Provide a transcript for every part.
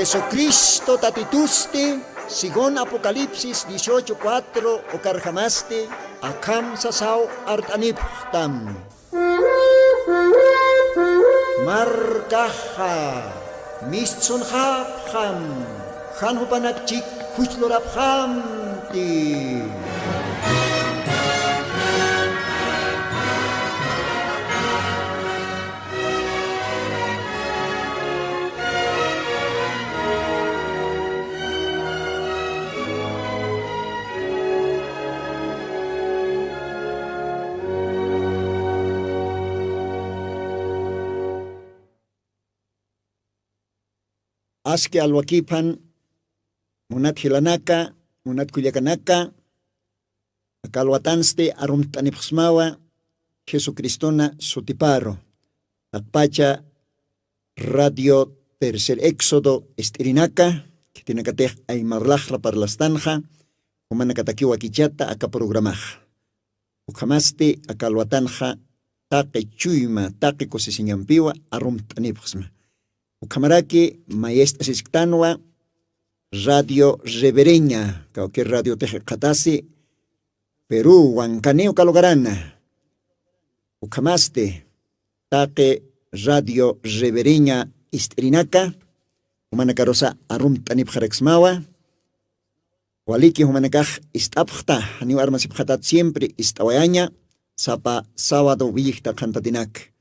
Jesucristo tatituste, según Apocalipsis 18:4 o carjamaste, akam sasaw artaniptam. Markaha, mistsun hapham, hanhupanakchik huchloraphamti. Aski alwakipan, munat hilanaka, munat kuyakanaka, akalwatanste arumtanipsmawa, Jesucristona sutiparo, akpacha radio tercer éxodo estirinaka, kitinakateh ay marlajra parlastanja, humanakatakiwa kichata aka programaj. Ukamaste akalwatanja, taqe chuyma, taqe kosisiñampiwa, arumtanipsma. Ukamaraki maestra sisktanwa radio revereña, que radio teje katasi Perú, Huancaneo Calogarana. Ukamaste take radio revereña istrinaka, humanakarosa arum tanip jarexmawa, waliki humanakaj istapjta, aniu armasipjatat siempre istawayaña, sapa sábado villita cantatinak.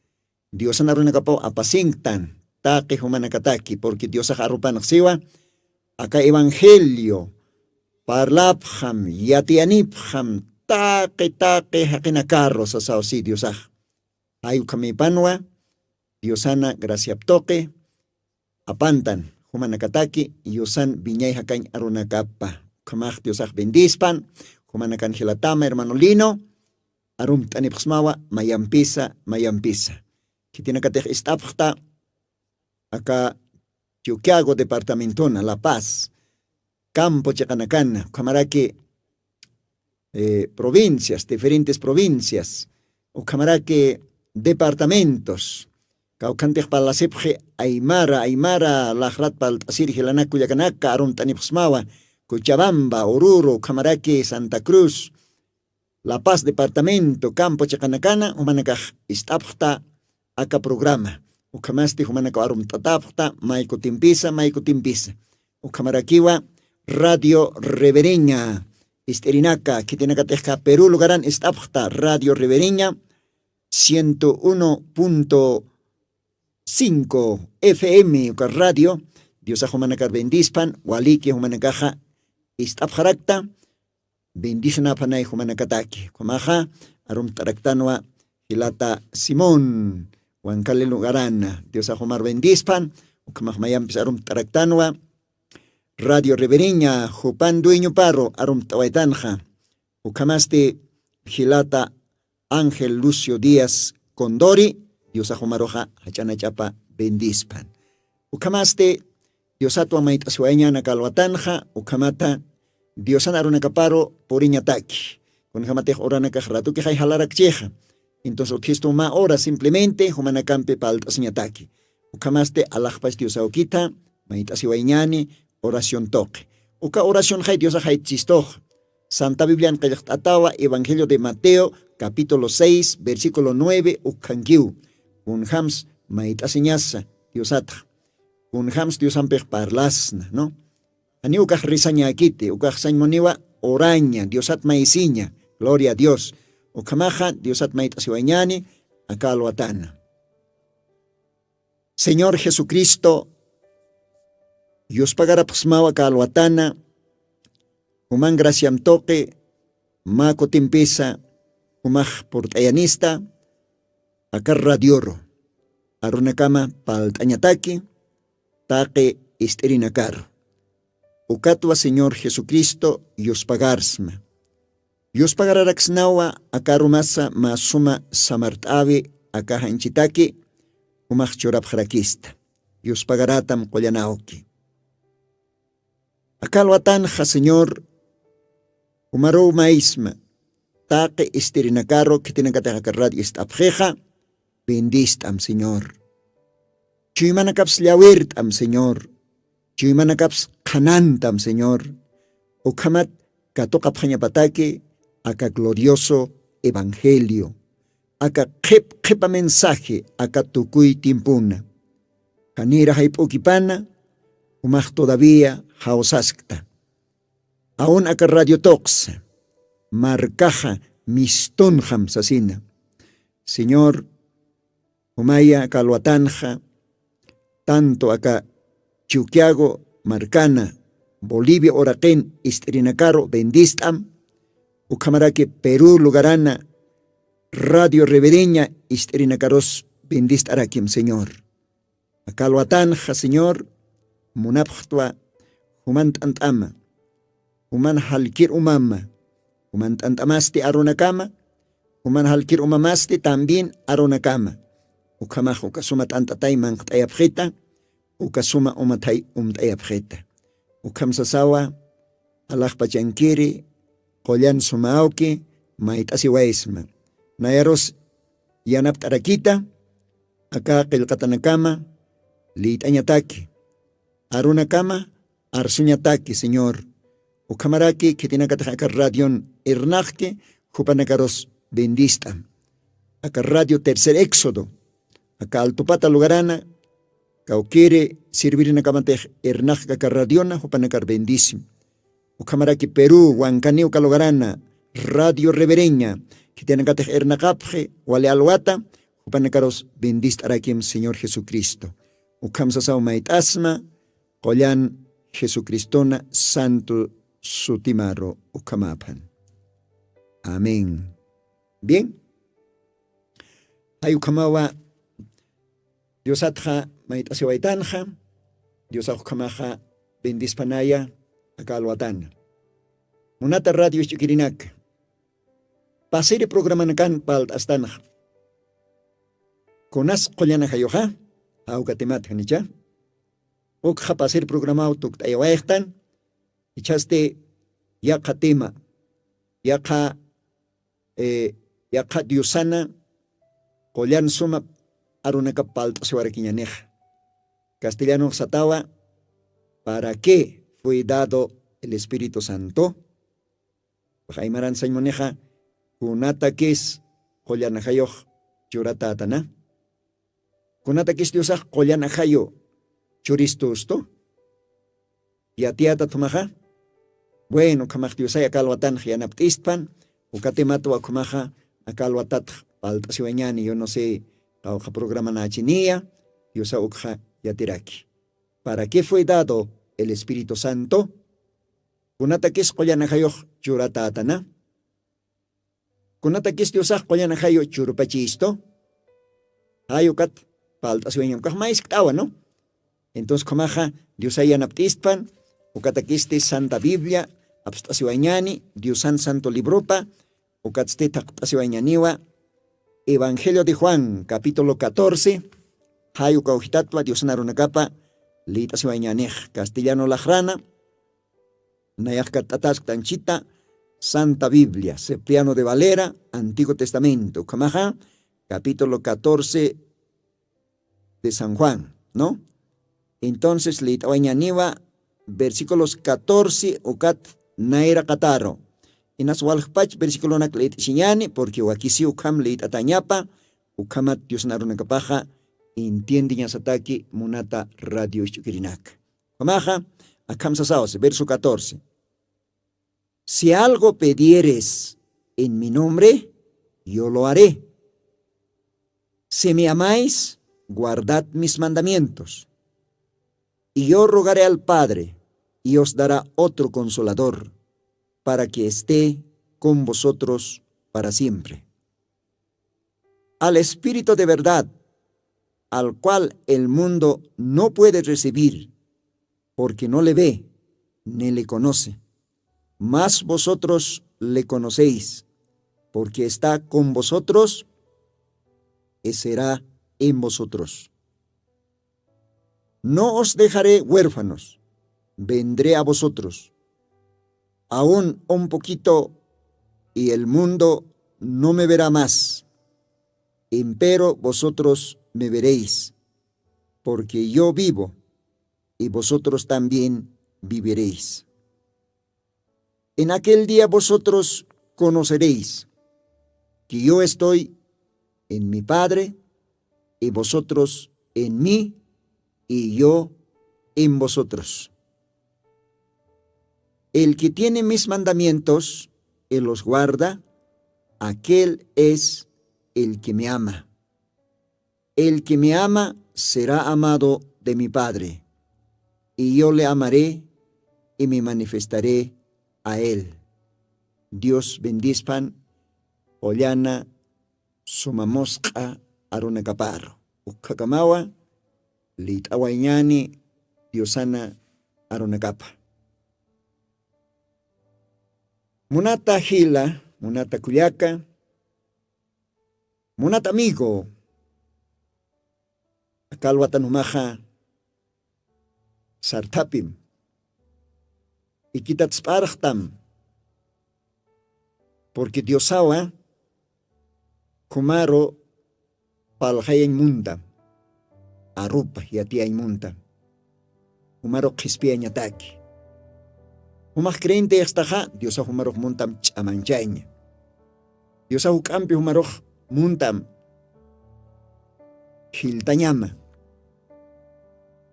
Dios anarunakapo apasingtan. Taki humanakataki, porque Dios arupanak siwa, aka evangelio, parlapham, yatianipham, take hakinakarro sa sausi Dios ayu kami panwa, Diosana graciaptoke, apantan, humanakataki, Diosan binyay hakany arunakapa, kamah Dios bendispan, humanakan hilatama hermano Lino, arum tanipsmawa, mayampisa, kitinakateh istapjta, acá Chuquiago departamentona, La Paz, Campo Chacanacana, Camaraki, provincias, diferentes provincias, o Camaraki departamentos, Caucantej para la Sepje, Aymara, Lajrat para Asir Gilanacu Yacanaca, Arum Tanipsmawa, Cochabamba, Oruro, Camaraki, Santa Cruz, La Paz departamento, Campo Chacanacana, Humanacaj, Istapjta, acá programa. Ukamasti humanaka arum tatapta, maiko timpisa. Ukamarakiwa radio revereña, isterinaka, kitinakatejka Perú lugaran istapta, radio revereña, 101.5 FM, uka radio, Diosa humanakar bendispan, waliki humanakaja istapjarakta, bendisana panay humanakataki, kumaja, arum taraktanwa, hilata Simón, Huancale lugarana, Dios ajomar bendispan, ukamahmayam pisarum taraktanwa, radio revereña, Jupan dueño parro, arum tawaitanja, ukamaste Gilata Ángel Lucio Díaz Condori, Dios ajomaroja, hachana chapa bendispan. Ukamaste, Dios atua maitaswaña nakalwatanja, ukamata, Dios anarunakaparo poriñataki, con jamate oranaka ratu que hay halarak cheja. Entonces, esto ma hora simplemente, humanacampe palta señataki. Ukamaste alajpas Dios aukita, maitasi waiñani, oración toque. Uka oración hay Dios hay chistoja. Santa Biblia en atawa, Evangelio de Mateo, capítulo 6, versículo 9, ukankiu. Unhams maitasi ñasa, Dios ata. Unhams Dios ampej parlasna, ¿no? Ani ukaj risaña akite, ukaj sañmoniwa oraña, Dios at maisiña, gloria a Dios. Ukamaja, Dios atmait asiwañani, acá alwatana. Señor Jesucristo, Dios pagara pasmawa acá alwatana, human graciam toque, mako timpisa, humaj portayanista, acá radioro, arunakama paltañataki, taque isterinakar. Ukatwa Señor Jesucristo, Dios pagarsma. Dios pagararaxnawa akarumasa masuma samartavi akahanchitaki umach chorapjarakista. Dios pagaratam koyanauki. Akalwatanja Señor umaro maisma taque isterinakaro kitinakatakarrad istapjeja bendistam Señor. Chuimanakapsliawirt am Señor. Chuymanakaps kanantam, Señor. Ukamat katokapjañapataki aka glorioso evangelio. Aka kepa mensaje aka tukuy timpuna. Kanira haipukipana, umaj todavía hausaskta. Aún aka radio tox, marcaja mistonjam sasina. Señor, umaya kalwatanja, tanto acá Chuquiago, Marcana, Bolivia, Oraquén, Istrinacaro, Bendistam, Ucamarake, Perú, Lugarana, Radio Revereña, Istrinacaros, Bendistarakim, Señor. Acá Luatanja, Señor, Munapjtua, Humantantama, Human Halkir Umama, Humantantamasti Aronacama, Human Halkir Umamasti también Aronacama. Ukamajo kasuma tantatay mangtayapjita, ukasuma umatay umtayapjita. Ukamsasawa, alajpachankiri, kolyan sumaoki, maitasiwaisma. Nayaros yanaptarakita, acá kilkatanakama, liitañataki. Arunakama, arsuñataki, Señor. Ukamaraki, kitinakatajaka radion irnakki, jupanakaros bendista. Acá radio tercer éxodo. Acá altupata lugarana, quiere servir en acamante ernaj carradiona, jupanacar bendísimo. Ucamaraki Perú, Huancaniu Calogarana, Radio Revereña, que tiene que ernacapje, Wale Alwata, jupanacaros bendistarakim, Señor Jesucristo. Ucamsasau maitasma, Collan Jesucristona, Santo Sutimaro, Ucamapan. Amén. Bien. Ayukamawa. Dios atja maitasiwaitanja, Dios ajukamaja bendispanaya akalwatan. Munata radio chikirinak. Pasiri programakan palt astana. Konas qollana hayoja, aukatemat hanicha. Okja pasir programao tuktayawaihtan, ichaste yaka tema, yaka diosana, qollan suma arunaka palto siwaraquiñaneja. Castellano satawa, ¿para qué fue dado el Espíritu Santo? Jaimaran sañmoneja, kunata kis qollanajayoh churatatana. Kunata kis diosaj qollanajayo churistusto. Yatiata tumaja. Bueno, kamaj diosay akalwatan yanaptispan, ukatemato akumaja akalwatat palta siwañani, yo no sé. Tauja programa na chinia, Diosa ukja yatiraki. ¿Para qué fue dado el Espíritu Santo? Kunatakis qollanajayoh churatatana. Kunatakis Diosa qollanajayo churupachisto. Hayukat palta sueño kahmais ktawa, ¿no? Entonces komaja Diosa yanaptispan, ukatakiste Santa Biblia, abstasiwañani, Diosan Santo Libropa, ukatste taqtasiwañaniwa. Evangelio de Juan, capítulo 14, Hayu Caujitatwa, Dios Narunacapa, Lita Siwañanej, Castellano Lajrana, Nayajcatatas Tanchita, Santa Biblia, Cipriano de Valera, Antiguo Testamento, Camaja, capítulo 14 de San Juan, ¿no? Entonces, Lita Wañaniwa, versículos 14, Ucat Naira Cataro. Inas walhpach versículo nak leit siñani, porque wakisi ukam leit atañapa, ukamat Dios narunakapaja, entiende ñasataki munata radio chukirinak. Kamaja, akam sasaos, verso 14. Si algo pedieres en mi nombre, yo lo haré. Si me amáis, guardad mis mandamientos. Y yo rogaré al Padre, y os dará otro consolador, para que esté con vosotros para siempre. Al Espíritu de verdad, al cual el mundo no puede recibir, porque no le ve ni le conoce, mas vosotros le conocéis, porque está con vosotros y será en vosotros. No os dejaré huérfanos, vendré a vosotros. Aún un poquito y el mundo no me verá más, empero vosotros me veréis, porque yo vivo y vosotros también viviréis. En aquel día vosotros conoceréis que yo estoy en mi Padre, y vosotros en mí, y yo en vosotros. El que tiene mis mandamientos y los guarda, aquel es el que me ama. El que me ama será amado de mi Padre, y yo le amaré y me manifestaré a él. Dios bendispan, Ollana, sumamosqa, aruna kaparo. Ukakamawa, litawaiñani, Diosana, aruna kapa. Munata hila, munata kuyaka, munata amigo, akalwatan humaja, sartapim, ikitat sparachtam, porque Diosawa, kumaro, palhayan munda, arupa yatiay munda, kumaro kispia nyataki. Humak creyente estaja, Diosa humarok muntam chamanchaña. Diosa hukampi humarok muntam hiltañama.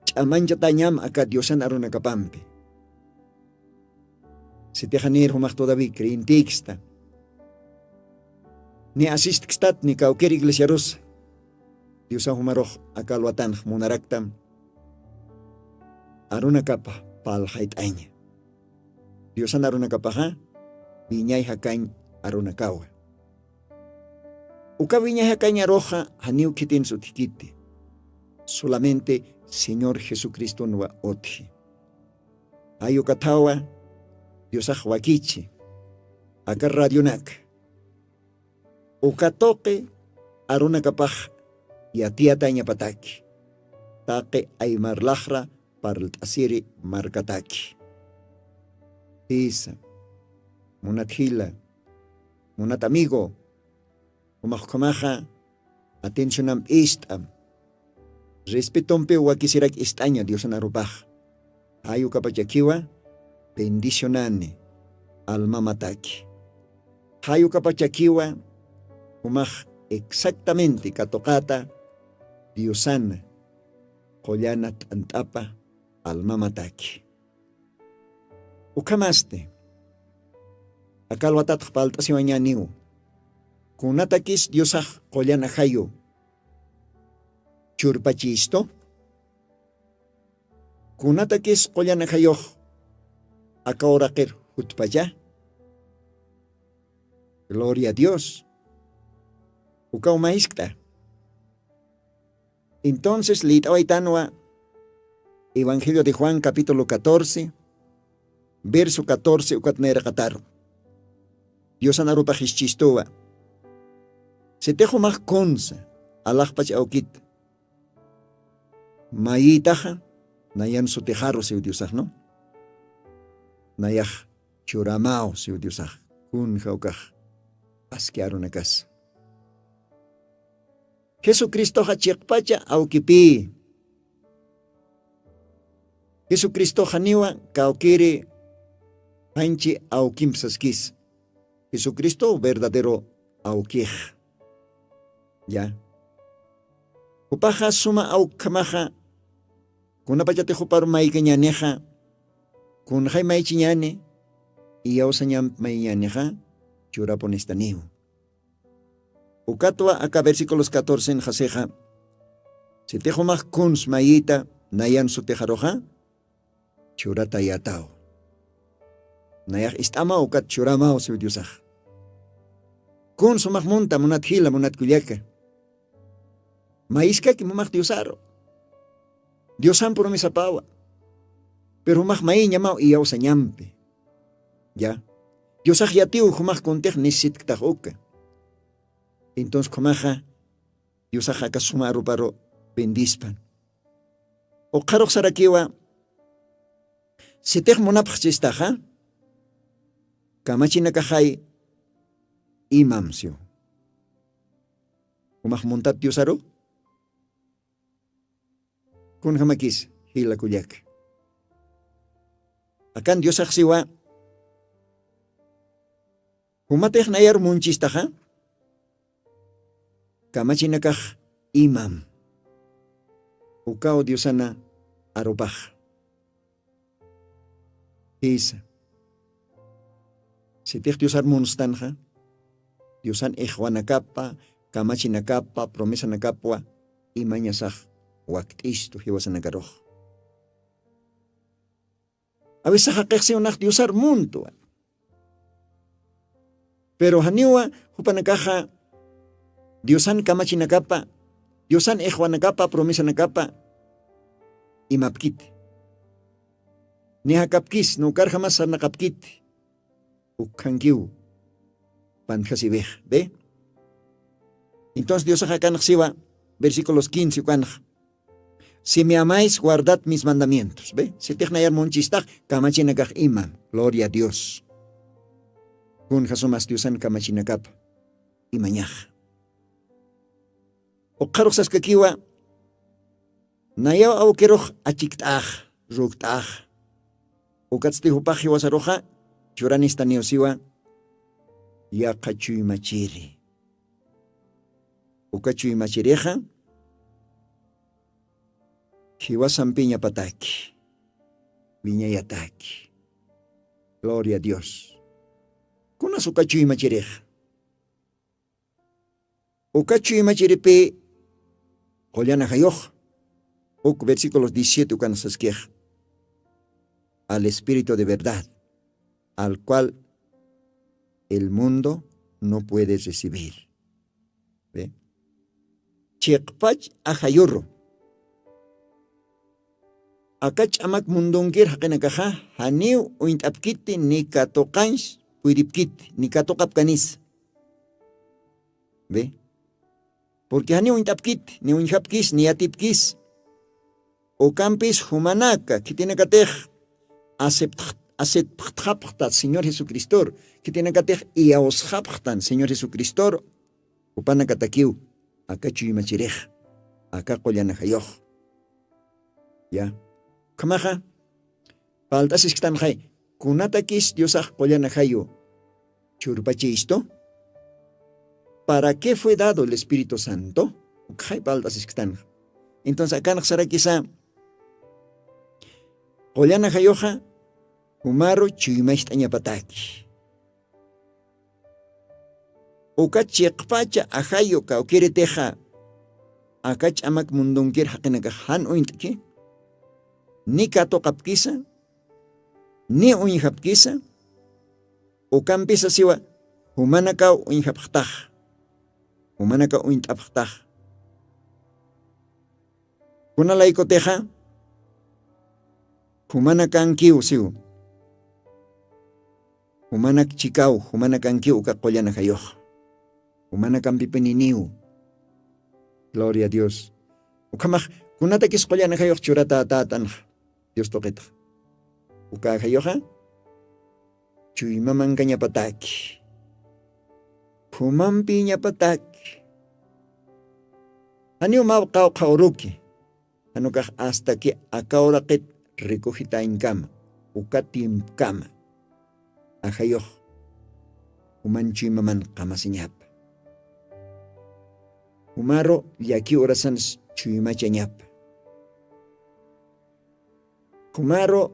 Chamanchatañam acá Diosan aruna kapampi. Si te janir humak todavía creyente exta. Ni asiststat ni kauker iglesia rosa. Diosa humarok acá luatan munaraktam. Aruna kapa pal haitaña. Diosan aruna kapaha, viñay hakañ aruna kawa. Uka viñay hakañ aroja, haniu kitin sutikiti. Solamente Señor Jesucristo nuwa oti. Ayo katawa, Diosaj wakichi, aka radionak. Uka toque, aruna kapah, yatiataña pataki. Take ay marlahra, parlt asiri markataki. Isa, munat hila, munat amigo, umakamaja, atencionam istam, respetompe wakisirak istaña Dios narubaj, ayu kapachakiwa, bendicionane, alma mataki. Hayu kapachakiwa, umaj exactamente katokata, Diosana, kollanat antapa, alma mataki. Ukamaste, akalwatat palta si wañaniu, kunatakis Diosaj kollana hayo, churpachisto, kunatakis kollana hayo, akaurakir hutpaya, gloria a Dios, ukaumaískta. Entonces, litawaitanwa, Evangelio de Juan, capítulo 14, verso 14, ukatnera katar. Dios anarupa hischistoa. Se tejo más consa, alajpach aukit. Mayitaja, nayan su tejaro se Diosaj, ¿no? Nayaj churamao se Diosaj, kun jaukaj, askearunakas. Jesucristo hachikpacha aukipi. Jesucristo haniwa kaukiri Panchi aukim saskis. Jesucristo verdadero aukij. Ya. Upaja suma aukamaja. Kuna pachate hupar maikanyaneja. Kun hay maichiñane. Y ausanyam maiñaneja. Churaponestaniu. Ukatwa acá versículos 14 en Jaseja. Si tejo más kuns mayita nayan su tejaroja. Churata yatao. Nayaj istama ukat churamao si Diosaj. Kun sumak munta munat hila munat kulyaka. Maiska ki mumak Diosaro. Diosan por mi sapawa. Pero humak mai ñamao iyaw sa ñampe. Ya. Diosaj yatiu humak kontej nisit ktajuka. Entonces kumaja Diosaj akasumaro paro bendispan. O karok sarakiwa sitej munapaj chistaja. Kamachina kahay imamsyo. Umahmuntat Diosaro? Kun hamakis hila kuyak. Akan Dios aksiwa. Humateh nayar munchistaja. Kamachinakaj imam. Ukao Diosana arupaj. Isa. Sitih Diosar munstanja. Diosan ikhwanakapa, kamachinakapa, promesa nakapwa, imañasaj waktisto hiwasanagaroh. A veces hakexi unak Diosar mundo. Pero haniwa hupanakaja Diosan kamachinakapa, Diosan ikhwanakapa, promesa nakapa, imapkit. Ni hakapkis, nukar jamás nakapkit. Ukhankiu. Panjasibej, ¿ve? Entonces Dios acá versículos 15, si me amáis, guardad mis mandamientos, ¿ve? Si te nayar monchistag, kamachinakaj imam, gloria a Dios. Kun jasumas Diosan kamachinakap, imañaj. O karosas kakiwa, nayaw aukeroj achiktaj, ruktaj. O katstihupaj hiwasaroja, churanis taniosiwa, ya kachuy machiri. Ukachuy machireja. Hiwasan piña pataki. Viña yataki. Gloria a Dios. Kunas ukachuy machireja. Ukachuy machiripe. Kolyana hayoj. Uk versículos 17 ukanas esquej. Al Espíritu de verdad, al cual el mundo no puede recibir. ¿Ve? Chiqpach ajayurro. Akach amak mundungir hakinakaja, haniu uintapkiti ni katokansh, puiripkiti, ni katokapkanis. ¿Ve? Porque haniu uintapkiti, ni uinjapkis, ni atipkis. O campis humanaka, que tiene katej, aceptaptan, Señor Jesucristo, que tiene que tener y ausjaptan, Señor Jesucristo, upana katakiu, acá chuymachirej, acá koyanajayoj. Ya. Kamaja, paltas están hay, kunatakis diosaj koyanajayo, churpachisto. ¿Para qué fue dado el Espíritu Santo? Hay paltas están. Entonces acá naxara quizá, koyanajayoja, Humaro chuymaishtaña pataki. Uka chiqpacha ajayo ka ukire teja. Akach amak mundungkir hakinaka han uintaki. Ni kato kapkisa. Ni uinhapkisa. Ukampisa siwa. Humanaka uinhapktah. Humanaka uintapktah. Kuna laiko teja. Humanaka ankiu siwa. Humanak chikau, humanak ankiu ka koyanakayoh. Humanak ampipininiu. Gloria a Dios. Ukamaj, kunata kis koyanakayoh churata tatan. Dios toqueta. Ukajayoha. Chuymaman kanya pataki. Humampi nya pataki. Aniu mawkaw kauruki. Anukah hasta que akaurakit recogita en cama. Ukatim kama. Ajayoh, umanchi maman kamasinyap. Umaro yaki orasan chuyumachanyap. Kumaro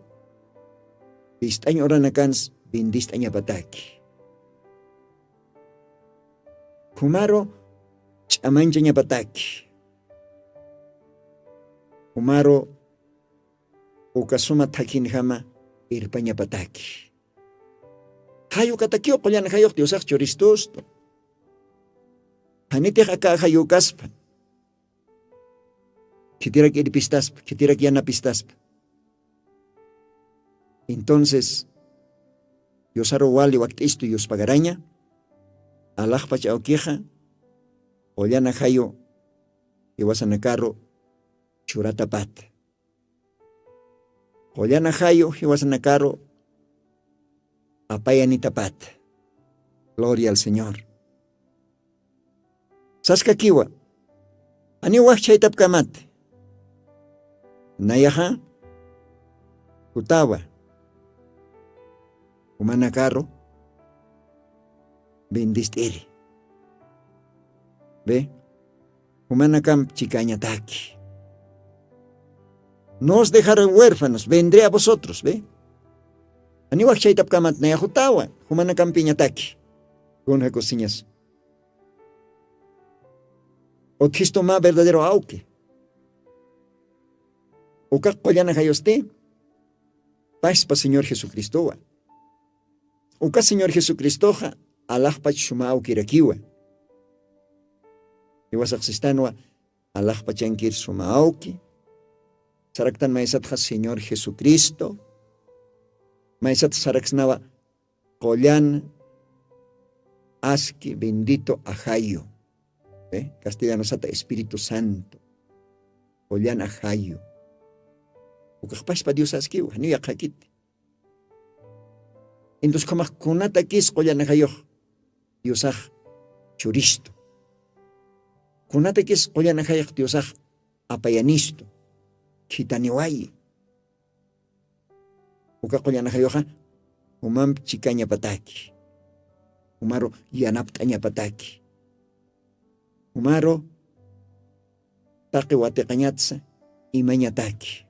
bistañ oranakans bindistaña pataki. Kumaro chamanchaña pataki. Kumaro ukasuma takin hama irpaña pataki. Hayo katakio koyan hayok Diosaj choristos. Hanite haka hayo kaspa. Kitirak iripistaspa, kitirak yanapistaspa. Entonces, Diosaro wali waktisto Dios pagaraña. Allah pacha oqueja. Oyana hayo. Iwasanakaro churatapat. Oyana hayo. Iwasanakaro. Apaya ni tapat. Gloria al Señor. Saskakiwa. Ani wachchay tapkamat. Nayaha. Kutawa. humana carro, bendistiri. ¿Ve? Humana cam chicañataki. No os dejaré huérfanos, vendré a vosotros, ¿ve? Aniwak chaytap kamat na yahutawa, humana cam piñataki. Con cosillas. O Cristo más verdadero auque. O cacollana hayoste. Paz pa Señor Jesucristo. O ca Señor Jesucristo ha Allah pach shuma aukirakiwa. Iwas axistanwa Allah pachankir shuma auki. Saraktan maesat ha Señor Jesucristo. Maesat saraksnawa collan aski bendito ajayo. Castellano sata Espíritu Santo. Collan ajayo. Ukakpas pa Dios aski, hani yakakit. Entonces como kunata kis collan ajayo. Diosaj churisto. Kunata kis collan ajayo Diosaj apayanisto. Chitaniwayi. Uka collan ajayo ha. Umam chikanya pataki. Umaro yanaptanya pataki. Umaro taki wate kanyatsa imanyataki.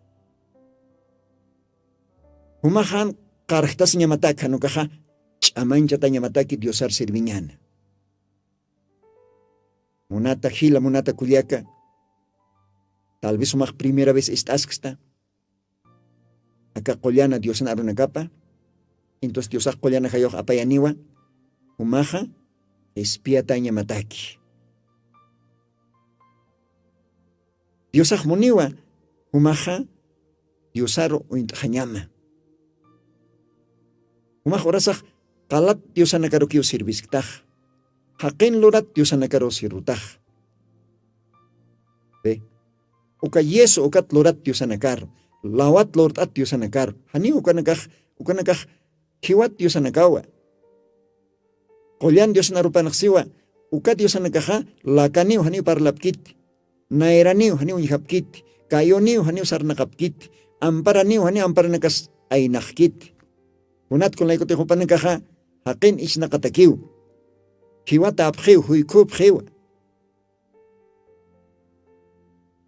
Umahan karahtas nyamataki hanukaha chamanchata nyamataki diosar serviñana. Munata hila munata kuliaka. Tal vez umah primera vez estasksta. Aka kolyana diosan arunakapa. Entonces diosak kolyana hayoh apayaniwa. Umaha espiata nyamataki. Diosaj muniwa, umaja, diosaro o intajanyama. Umaj orasaj, kalap diosanakaro kio sirvisktaj. Haken lorat diosanakaro sirutaj. Ve, uka yeso ukat lorat diosanakaro. Lawat lorat diosanakaro. Hani ukanakaj, kiwat diosanakawa. Kolyan diosanarupanajsiwa, ukat diosanakaja, lakaniw hani parlapkit. Nairaniw hani unyihapkit, kayoniw hani usarnakapkit, amparaniw hani amparanakas aynakkit. Unat con la ikotejopanakaja, hakin isnakatakiw. Kiwata apjiw, huykupjiw.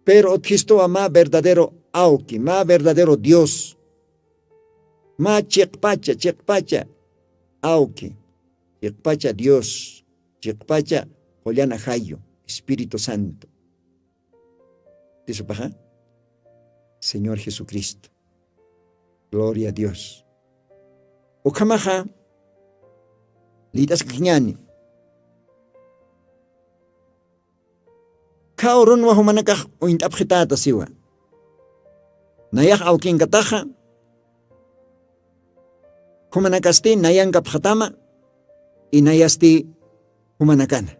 Pero Cristo ama verdadero auki, ma verdadero Dios. Ma chekpacha, auki. Chekpacha Dios, chekpacha Juliana Jayo, Espíritu Santo. ¿De su paja? Señor Jesucristo. Gloria a Dios. Okamaha, litas kinyani. Kauron wa humanakah o intapjetata siwa. Nayak aukin kataja. Humanakasti nayan kaphatama. Inayasti humanakana.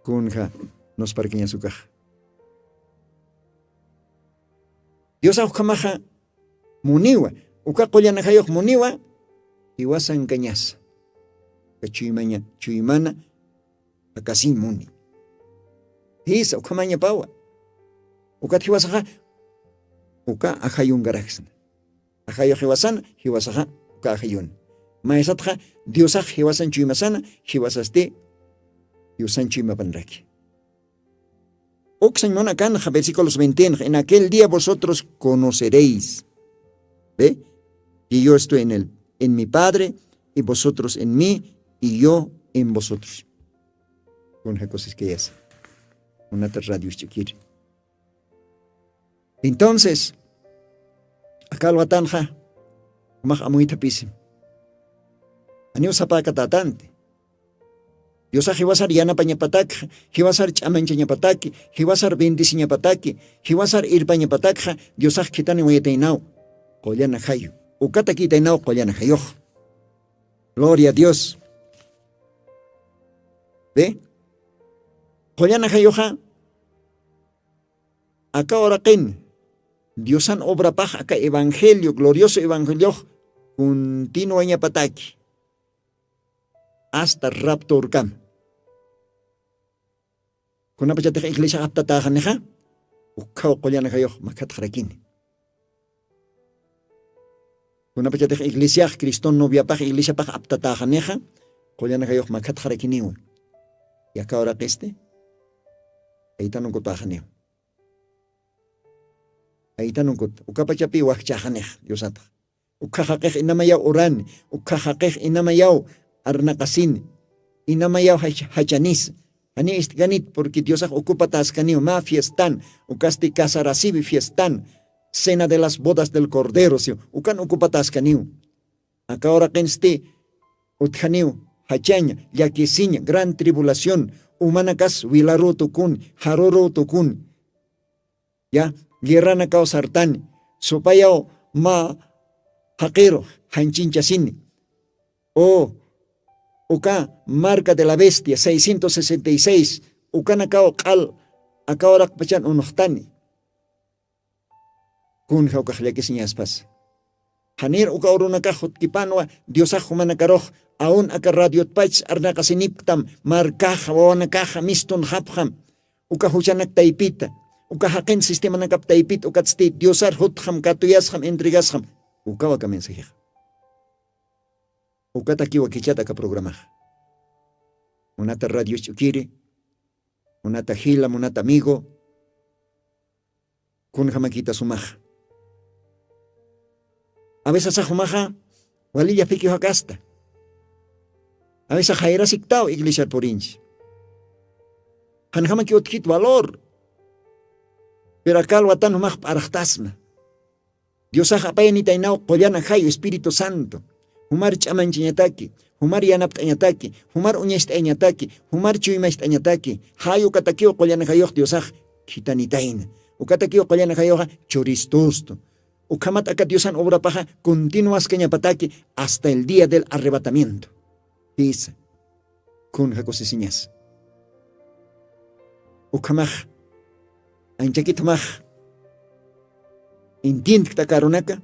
Kunja nos parquiña su caja. Dios aukamaja muniwa. Uka kolyanahayoh muniwa. Iwasan kanyas. Kachuimanya, chuimana. Akasin muni. Hisa ukamanya pawa. Uka hiwasaha. Uka ahayun garaksan. Ahayoh hiwasan, hiwasaha. Uka ahayun. Maesatha, Diosaj hiwasan chuimasana. Hiwasaste. Diosan chuimapanraki. Oxen monacanja, versículos 20. En aquel día vosotros conoceréis. ¿Ve? Y yo estoy en mi Padre, y vosotros en mí, y yo en vosotros. Con cosas que es. Una radio chiquir. Entonces, acá lo atanja, más muy tapisim. Anio sapaka tatante. Dios hiwasar yana pañapatak, hiwasar chamanchañapataki, hiwasar bendisiñapataki, hiwasar irpañapatakja, Dios kitani wayetainao, koyana hayo. Ukata kitainao koyana hayo. Gloria a Dios. ¿Ve? Koyana hayoja. Acá ahora ken. Diosan obra paja acá evangelio, glorioso evangelio, continuo ñapataki. Hasta rapto urkam. Kuna pachateka iglesia aptataja neja. Ukao kolyana hayo makat harakin. kunapachataq iglesia Cristo noviapaq iglesiapaq aptatajaneja qollanajayoq makhat jarakiniwa yakawra qeste aytanunkut tajanew aytanunkut ukapachapi waqchajanej Diosataq ukajaqej inamayaw urani ukajaqej inamayaw arnaqasin inamayaw hachanis ani istganit porque Diosaq ukupatas kaniw ma fiestan ukasti casarasibi fiestan cena de las bodas del cordero sio ukan ukupatas kaniw akawra qensti utjaniw hachaña llakisiña gran tribulación humanakas wilaru tukun haruru tukun ya guerrana kausartani supayaw ma haqiro hanchinchasini uka marca de la bestia 666 ukana kao qal akawraq pachan unuqtani kun hawkaqllakisiñaspas hanir uka urunaka hutkipanwa Diosaq humanakaroj aún aka radiotpach arnaqasiniptam markaja wawanakaja mistun hapjam uka huchanak taypita uka haqin sistema nakap taypit ukatsti Diosar hutjam katuyasjam entregasjam uka waka mensajej ukata kiwa kichata ka programa unata radio chukiri unata hila unata amigo kun hamakita sumaja a veces ajumaja walilla piki hakasta a veces jaira siktao iglesia porinch hanhamaki otkit valor pero akal watan humaj parajtasma Dios apaya ni tainao qollana hayo Espíritu Santo humar chamanchiñataki humar yanaptañataki humar uñashtañataki humar chuymaishtañataki hayo katakio qollana hayo Dios kitanitaina ukatakio qollana hayo choristosto ukamat aka Diosan obra paja continuas cañapataki hasta el día del arrebatamiento dice kun hakosisiñas ukamaj anchakitamaj intiend takarunaka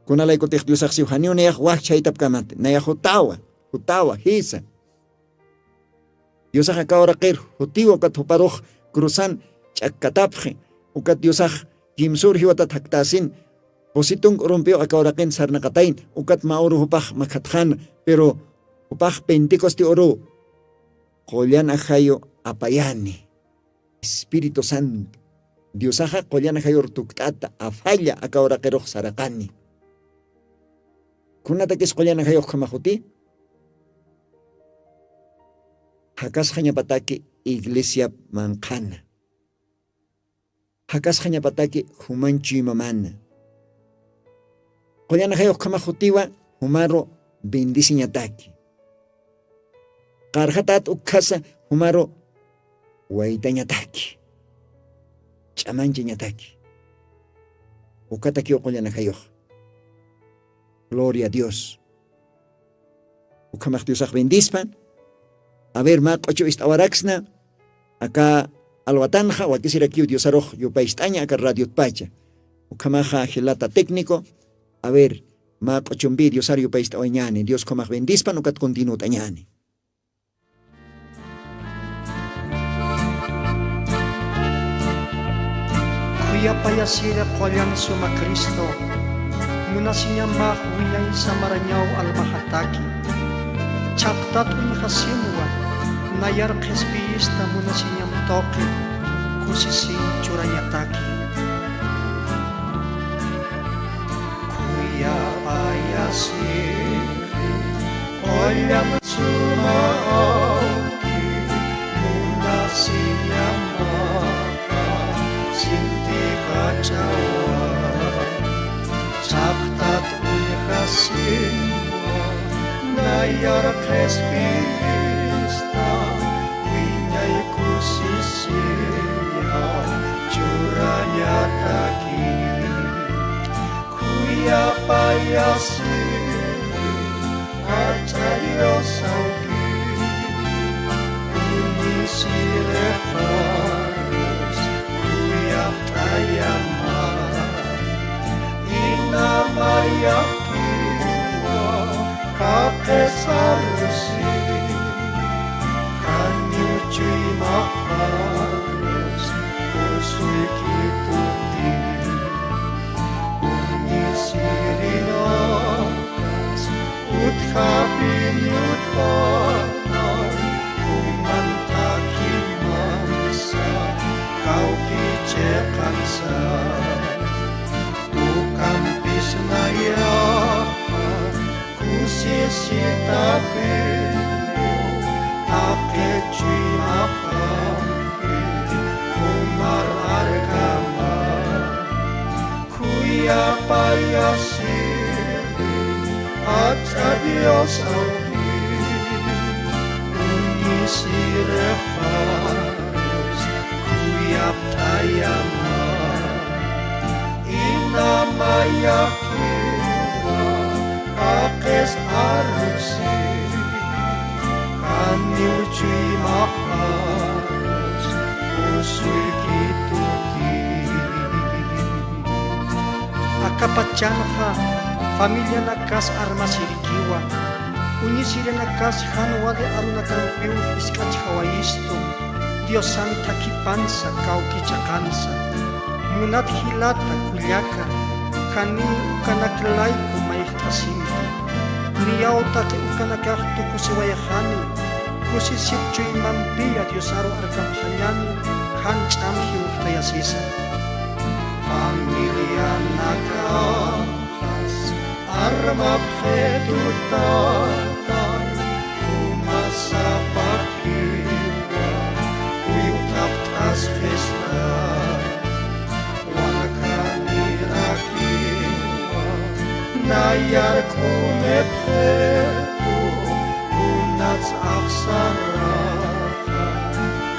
kunalay ko tek Diosaq siu haniu nayaq waqchaytap kamante nayaq hutawa hisa Diosaq akawra qir hutiwa kat huparoj cruzan ch'akkatapje ukat Diosaq Jimsur hiwata taktasin positung rompió akawra qin sarnaqatayn ukat mauru hupaj makhatjan pero hupaj pentecoste oro qollan ajayo apayani Espíritu Santo Diosaja qollana hayor tuktata afalla akawra qiroj saraqani kunata kis qollana hayor kamajuti hakas hañapataki iglesia manqana hakas hañapataki humanchi mamana qollana hayor kamajutiwa humaro bendiciñataki qarhatat ukkasa humaro waitañataki chamanchiñataki ukataki qollana hayor gloria a Dios ukamaj Diosaq bendispan a ver ma qocho istawaraxna acá alwatanja wakisirakiu Diosaroj yupaystaña acá radio pacha ukamaja gelata técnico a ver ma qochumbi Diosar yupaystawañani Dios komaj bendispan ukat continue tañani Payasira qollan suma Cristo munasinya mah winay samaranyaw almahataki chaptat unihasimwa nayar khespista munasinya toki kusisi churanyataki kuya payasira qollan suma munasinya Chaptat unihasimwa nayar khespista winay kusisiya churanyataki kuya payasiri arteriosauki unisirefaros kuya tayamar inamayakiwa kakesarusi kanyuchui maharus usui kituti unisirino panay umantakimansa kau kicekansa ukampis nayaha kusisita penyo ake cui mahampi kumar arkama kuya payasiri aca Dios auki unisire harus kuyap tayama inamaya kiwa akes arusi kaniu cui maharus usui kituti akapachanha familia nakas armasirikiwa unisire nakas hanwade arunakampiu iskach hawaisto Dios santa kipansa kaukichakansa munat hilata kulyaka kani ukanaklaiko maihtasinta niyauta ke ukanakahtu kusiwayahani kusisipchu imampia Dios aru arkamhanyani kan chamhi uftayasisa familia nakas armabhedutatay umasapakiwa uyutaptas festa walakanirakiwa nayar kumebhedu unats aksaraha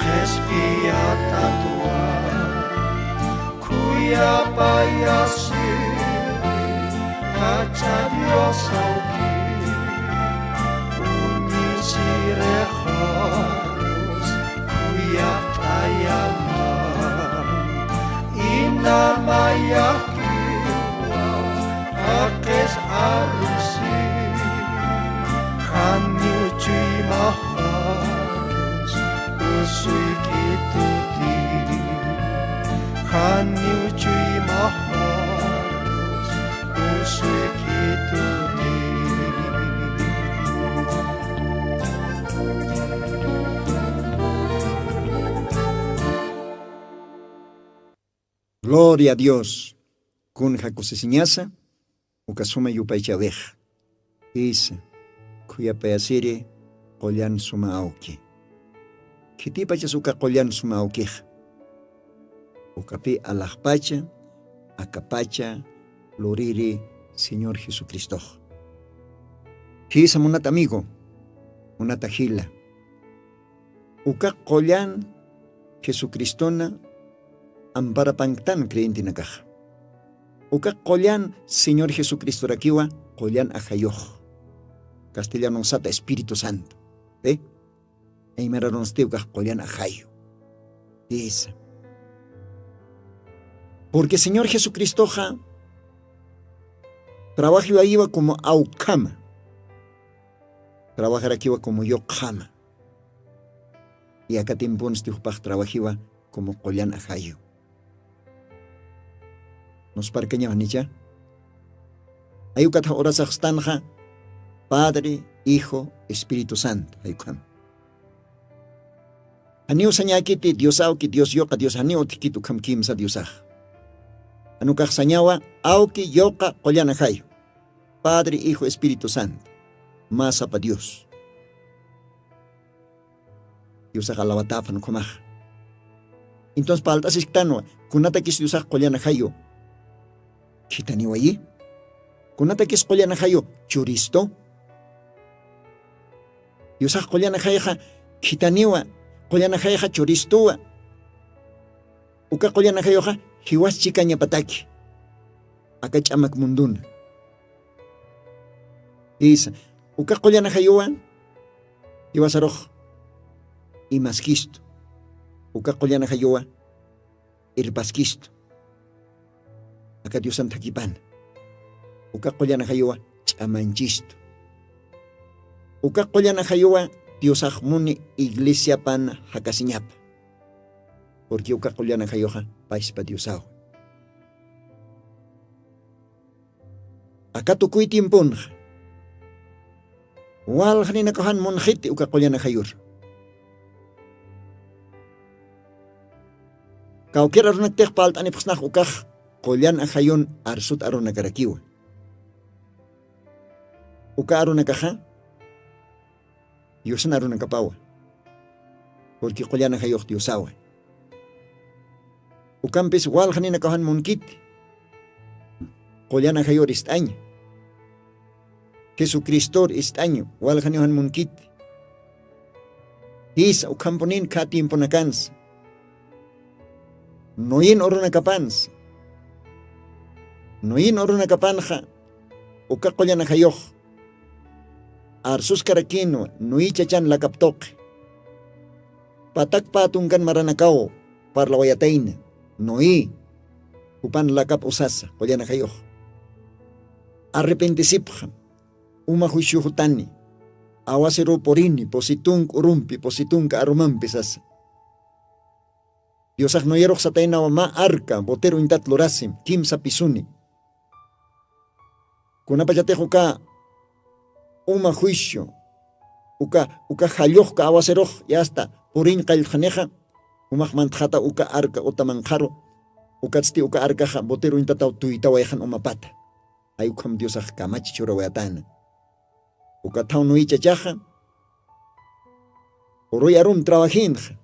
kespiatatua kuya payasiri aca Dios auki unisire harus kuya tayama inamaya kiwa akes arusi kaniu cui maharus usui kituti kaniu cui maharus usui kituti. Gloria a Dios. Kun hakusisiñasa, ukasuma yupaychaveja. Isa, kuya payasiri, qollan suma auki. Kitipachas uka qollan suma aukija. Ukapi alajpacha, akapacha, loriri, Señor Jesucristo. Kisa munat amigo, munata hila. Uka qollan Jesucristona ampara pangtan creyente nakaja. Uka qollan Señor Jesucristo rakiwa qollan ajayoj. Castellano sata Espíritu Santo. ¿Ve? Eimeraron uka qollan ajayo. Esa. Porque Señor Jesucristo trabaja iba como aukama. Trabajar aquí como yo kama. Y acá tiempo trabaja como qollan ajayo. Nos parqueña vanicha. Ayukata horas astanja, Padre, Hijo, Espíritu Santo. Ayukam. Aniu sañakiti Dios auki Dios yoka Dios aniu tikitu kam kimsa Diosaj. Anukaj sañawa auki yoka qollan ajayo. Padre, Hijo, Espíritu Santo. Masa pa Dios. Diosaj alawatapan kumaj. Entonces paltas iktano kunata kis Diosaj qollan ajayo. Kitaniwa allí. Kunata kis qollan ajayo churisto. Diosaj qollan ajayo kitaniwa qollan ajayo churistoa. Uka qollan ajayo hiwas chikaña pataki. Aka chamak munduna. Isa uka qollan ajayo hiwas aroj imaskisto. Uka qollan ajayo irpaskisto. Aka Dios Santa Kipan. Uka qollan ajayo chamanchisto. Uka qollan ajayo Dios ahmuni iglesia pan hakasiñapa. Porque uka qollan ajayo paispa Diosao. Aka tukuy tiempon. Walhanina kahan monjiti uka qollana hayur. Kaukira runakteq paltani pxnaq ukaj qollana hayun arsut aruna karakiwa. Uka aruna kaja Diosan aruna kapawa. Porque qollana hayuq Diosawa. Ukampis walhanina kahan monkiti. Qollana hayur istaña. Jesucristo istaño, walhaniohan munkit. Isa ukamponin katim ponakans. Noin oruna kapans. Noin oruna kapanja. Uka qollana hayuq. Arsus karakino, nui chachan lakaptok. Patak patungan maranakaw, parlawayatain. Noi, upan lakap usasa, qollana hayuq. Arrepentisipjan. Uma husyuhutani, awasero porini, positung urumpi, positung ka arumampisas. Diosak noyerok sa tayo na ma arka, botero intat lorasim, kim sa pisuni. Kuna pajatejo ka, uma huisyo, uka halyok ka awaserok, yasta, porin kailhaneja, umahmantjata uka arka otamanjaro, ukatsti uka arkaja, botero intataw tuitawayajan umapata. Ayukam Diosak kamachi churawayatana. Ukataw no ichachaja, oroy arum trabajinja,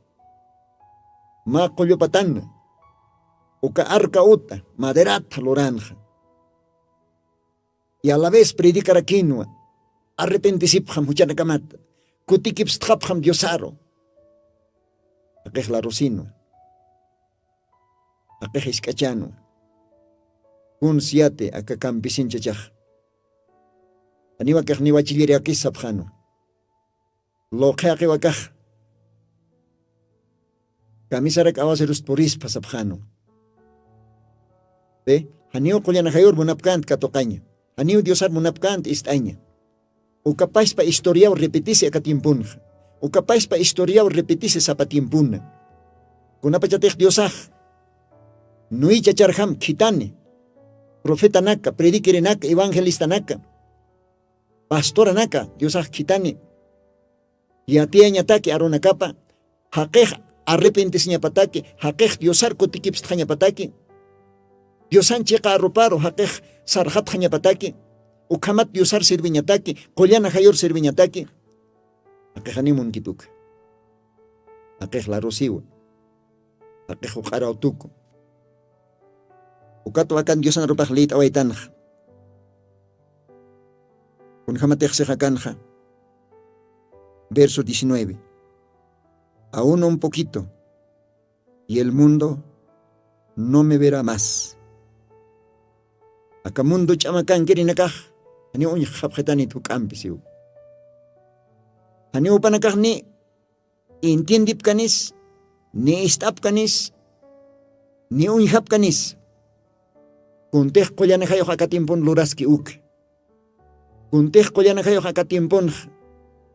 ma collopatana, uka arca uta, maderata loranja. Y a la vez predicar a quinoa, arrepentisipjam huchana kamata, kutikipstjapjam Diosaro, aquej la rosino, aquej iskachano, un siate aka campisin chachaj. Aniwa kah niwa chiliri aki sabjano. Lo kaya wakah. Kamisarak awaserus poris pa sabjano. Haniw kulian hayur munapkant katokanya. Haniw Diosar munapkant istaña. O capaz pa historia o repetise akatimpunja. O capaz pa historia o repetise sapatimpuna. Kunapachatej Diosaj. Nui chacharham kitane. Profeta naka, predikere naka, evangelista naka. Pastora naka, Diosaj kitani. Yatia ñataki arona kapa. Haqej arrepentis ñapataki. Haqej Diosar kotikips ñapataki. Diosan chiqa arroparo, haqej sarjat ñapataki. Ukamat Diosar sirviñataki. Qollana hayor sirviñataki. Haqej animun kituk. Haqej la rosiwa. Haqej uqara utuku. Ukato akan Diosan arropaj leit awaitanj. Verso 19. Aún un poquito y el mundo no me verá más. Acá mundo chamacan kirinakaj, ani un jabjetani tu campisiu. Ani upanakaj ni intendipkanis, ni istapkanis, ni un jabkanis. Kuntej qollanajayo hakatimpon luraski uk. Kuntej qollanajayo hakatimpon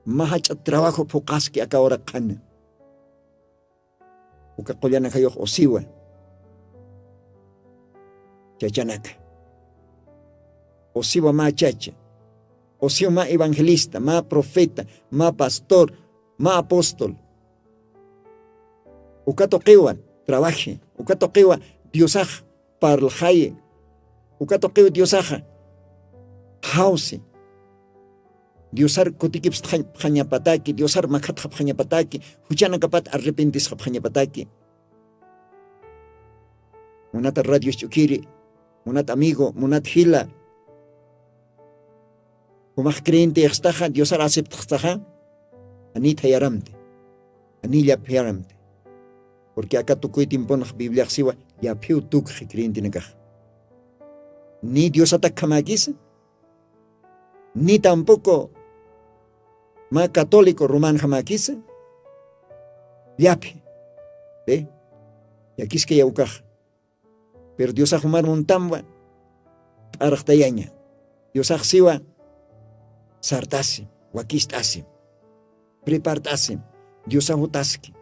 mahach trabajo pokaski acá ahora kan. Uka qollanajayo osiwa. Chachanaka. Osiwa ma chacha. Osiwa ma evangelista, ma profeta, ma pastor, ma apóstol. Uka toqewa trabaje. Uka toqewa Diosaj parljaye. Uka toqewa Diosaja hause. Diosar kotikips xañapataki, Diosar makat xañapataki, huchana kapat arrepentis xañapataki. Munat radio chukiri, munat amigo, munat hila. Umaj creyente extaja, Diosar aceptaja, anita yaramte, anilla yaramte. Porque acá tukuy timponaj Biblia siwa, ya piu tuk creyente negaj. Ni Dios atacamakis, ni tampoco ma católico román jamakis, yapi, ¿ve? Y aquí es que ya ukaj. Pero Dios a jumar montamba, arachtayaña. Dios a siwa, sartasi, wakistasi, prepartasi, Dios a hutaski.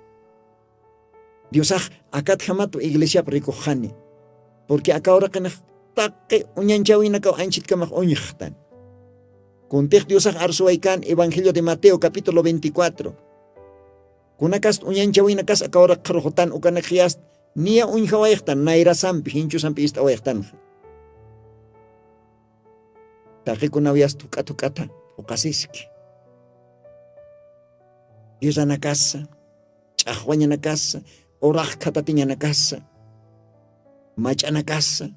Dios a akat jamato iglesia prikojani. Porque acá ahora que taque uñanchawina ka anchit kamak uñichtan. Contej Dios arsuaikan Evangelio de Mateo capítulo 24. Kunakas unyanchawina kas akawra qarujutan ukanakhiyas nia unjawayqtan naira sampi hinchu sampi istawayqtan. Taqikunawiyas tukata uqasiski. Yusana casa, chahwañana casa, oraj katatiñana casa, machana casa,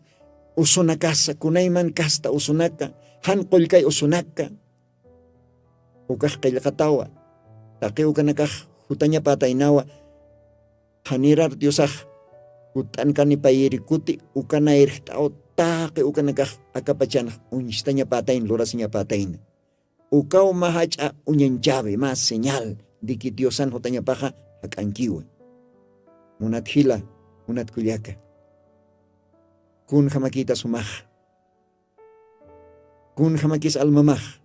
usuna casa, kunayman kasta usunaka, hanqulkay usunaka, ukaj qillqatawa, taqi ukanakaj hutaña pataynawa, hanirar diosaj, hutanqani payirikuti, ukanayriqtaw taqi ukanakaj akapachanaj, unishtaña patayn, lorasiña patayn. Ukaw mahacha unyanchabe, más señal de que Diosan hotaña paja hakankiwa. Munat hila, munat kuliaka. Kun hamakita sumaj. Kun hamakis almamaj.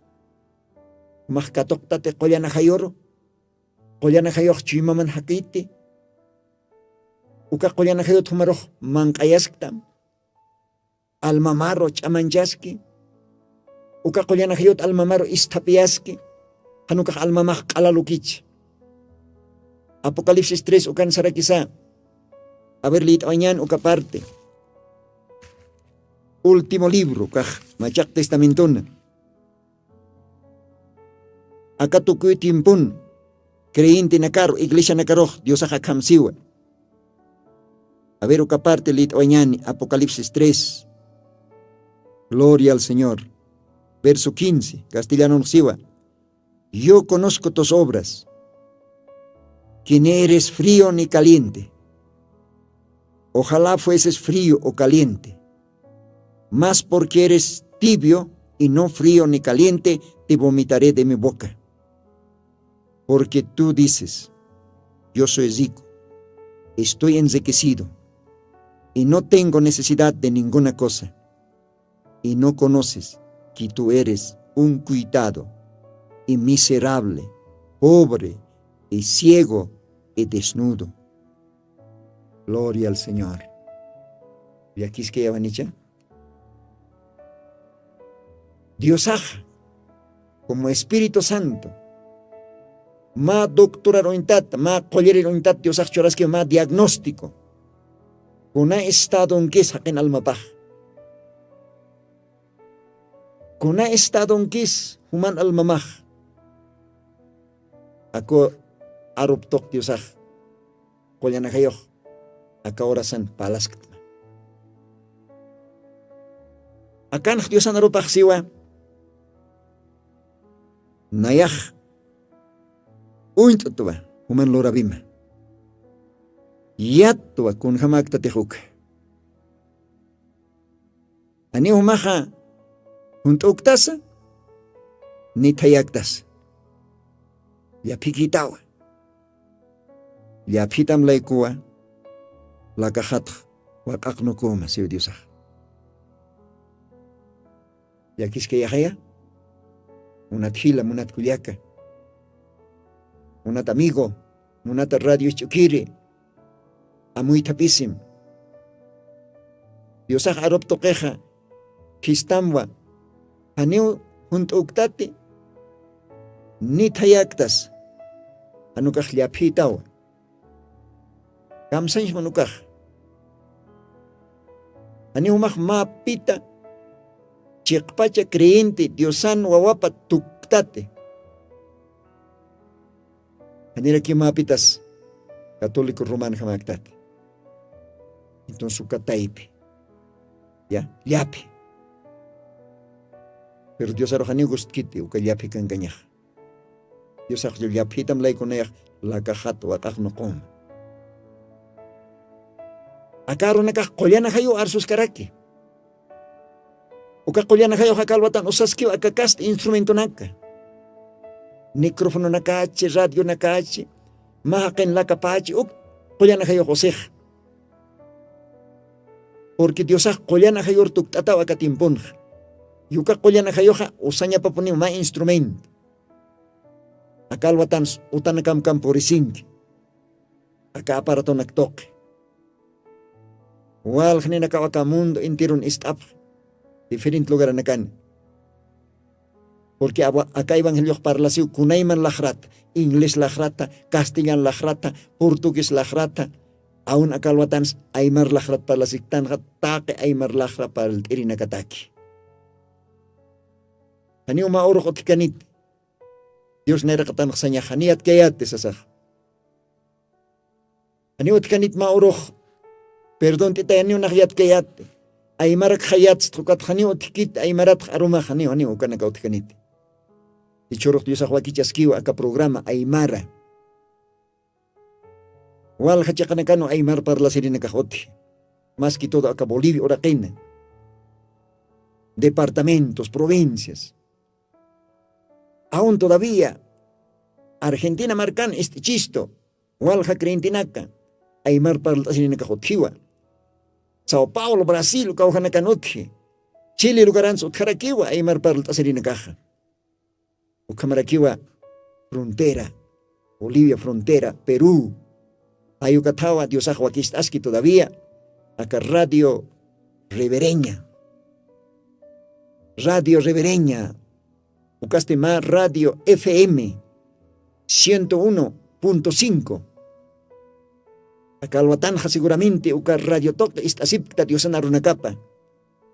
Maj katoktate qollana hayoro. Qollana hayoq chimaman hakiti. Uka qollana hayot humaroj manqayasktam. Almamaro chamanchaski. Uka qollana hayot almamaro istapiaski. Hanukah almamaj qalalukich. Apocalipsis 3 ukan sarakisa. A ver, lit añan uka parte. Último libro, kah machak testamentona. Acá tukuy timpun. Creyente nakaro, iglesia nakaroj, Dios ajakamsiwa. A ver, uka parte lit añan, Apocalipsis 3. Gloria al Señor. Verso 15, castellano siwa. Yo conozco tus obras, que no eres frío ni caliente. Ojalá fueses frío o caliente. Mas porque eres tibio y no frío ni caliente, te vomitaré de mi boca. Porque tú dices, yo soy rico, estoy enriquecido, y no tengo necesidad de ninguna cosa. Y no conoces que tú eres un cuitado y miserable, pobre y ciego y desnudo. Gloria al Señor. ¿Y aquí es que ya van hecha? Dios aja, como Espíritu Santo, ma doctora rointat, ma collere rointat, Dios aja chorasque ma diagnóstico, kuna estado en que es en almapaj. Kuna estado en que es human almamaj. Ako aruptok Diosaj, kolyana kayo, aka orasan palaskatma. Akan Diosan arupak siwa, nayak, uintutwa, human lorabima. Yatwa kun hamak tatihuk. Ani humaha, huntuktasa, ni tayaktas. Yapikitawa. Yapitam laikua. Lakahat. Wakaknukuma siyo Diosah. Yakis kaya kaya. Unat hila, munat kuliaka. Unat amigo. Munat radio chukiri. Amuy tapisim. Diosah arop tokeja. Kistamwa. Haniw huntuktati. Ni tayaktas. Anukah liapitaw. Kamsans manukah. Ani humak mapita. Chikpacha creyente Diosan wawapat tuktate. Anira ki mapitas. Católico romano hamaktate. Entonces su kataipe. Ya, liapi. Pero Dios arrojani gustkiti uka liapi kan ganyah. Dios akjul yapitam lay kunayah lakahat wakak nukom. Akaro nakah kolyana kayo arsus karaki. Uka kolyana kayo kakalwatan usaskiw akakast instrumento naka. Mikrofono nakachi, radio nakachi, mahakin lakapachi, uk kolyana kayo koseh. Porque Dios ak kolyana kayo tuktataw akatimpon. Yuka kolyana kayo ka usanya papunin ma instrumento. Akalwatan utanakam purisin. Aka aparato nagtok. Wal kanina kawaka mundo intirun istap. Different lugar na kan. Porque acá evangelio parlasiu kunayman lajrata, inglés lajrata, castellano lajrata, portugués lajrata, aún acá alwatans aymar lajrat parlasik tanja taque aymar lajra para el irinacataki. Hani uma oro otikanit. Dios nera katan ksanya haniat kayat sasaj. Hani otikanit ma oro perdón tita hani unahyat kayat. Aymarak hayat strukat hani otikit aymarat aruma hani ukanaka otikanit. Ichorok Dios ahwakichaskiwa aka programa aymara. Wal hachakanakano aymar parlasirinacajote. Más que todo acá Bolivia, Oraquena. Departamentos, provincias. Aún todavía, Argentina marcan este chisto. Walja creentinaca. Aymar parlasirinacajotiwa. Sao Paulo, Brasil, Caujanacanote. Chile, Lugaranzo, Jaraquiwa, Aymar parlasirinacaja. Ucamaraquiwa, frontera. Bolivia, frontera. Perú. Ayucatawa, Dios aski todavía. Acá Radio Ribereña. Radio Ribereña. Ucaste más Radio FM 101.5. Acá Alwatanja seguramente uca Radio Toque istasipta Diosana runacapa.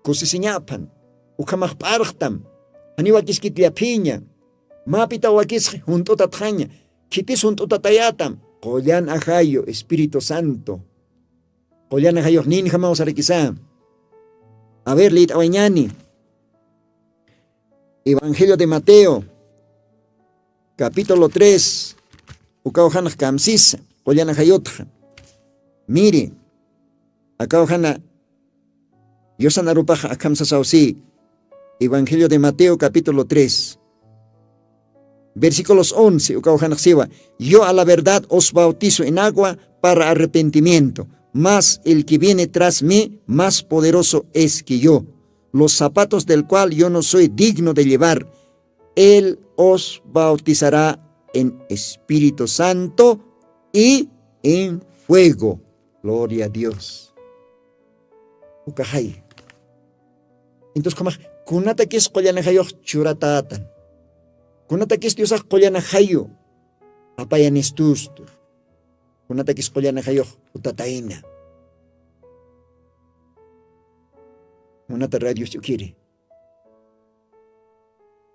Cosiseñapan. Ucamaj partam. Aniwakis kitliapiña. Mapita wakis junto tatjaña. Kitis junto tatayatam. Qoyan ajayo, Espíritu Santo. Qoyan ajayo, nin jamás arequizá. A ver, lit awañani. Evangelio de Mateo, capítulo 3. Ucaujanak kamsisa, qoyan ajayotja. Mire, acá ojana, Yosan arupaja akamsa sausi. Evangelio de Mateo, capítulo 3. Versículos 11, yo a la verdad os bautizo en agua para arrepentimiento, mas el que viene tras mí más poderoso es que yo, los zapatos del cual yo no soy digno de llevar. Él os bautizará en Espíritu Santo y en fuego. Gloria a Dios. Entonces, como kunata que es qoyanajayo churatatan. Kunata kis Dios qoyana hayo apayan estustur. Kunata kis qoyana hayo utataina. Kunata radio quiere.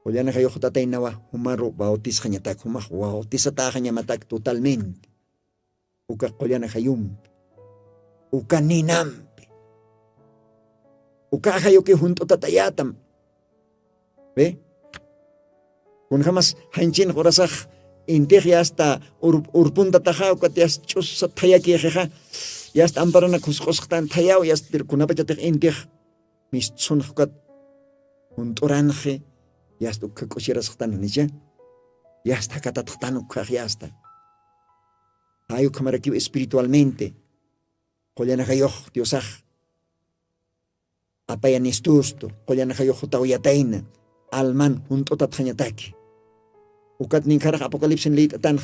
Qoyana hayo utataina wa humaro bautiz hañatak humaj bautizata hañamatak totalmente. Uka qoyana hayum. Uka ninampe. Uka hayo que junto tatayatam. ¿Ve? Kun jamás hanchin horasaj intej ya hasta urpunta tajao katias chus tayaki jeja ya hasta amparana kusqosqtan tayao ya hasta kunapachatej intej mis sunjkat untoranje ya hasta kakoshirasqtan nicha ya hasta katatqtan ukaj ya hasta ayu kamaraki espiritualmente qollana hayo diosaj apayan estusto qollana hayo tawiyataina alman junto tatjañataki. Ukat nin karaj apocalipsis lit tan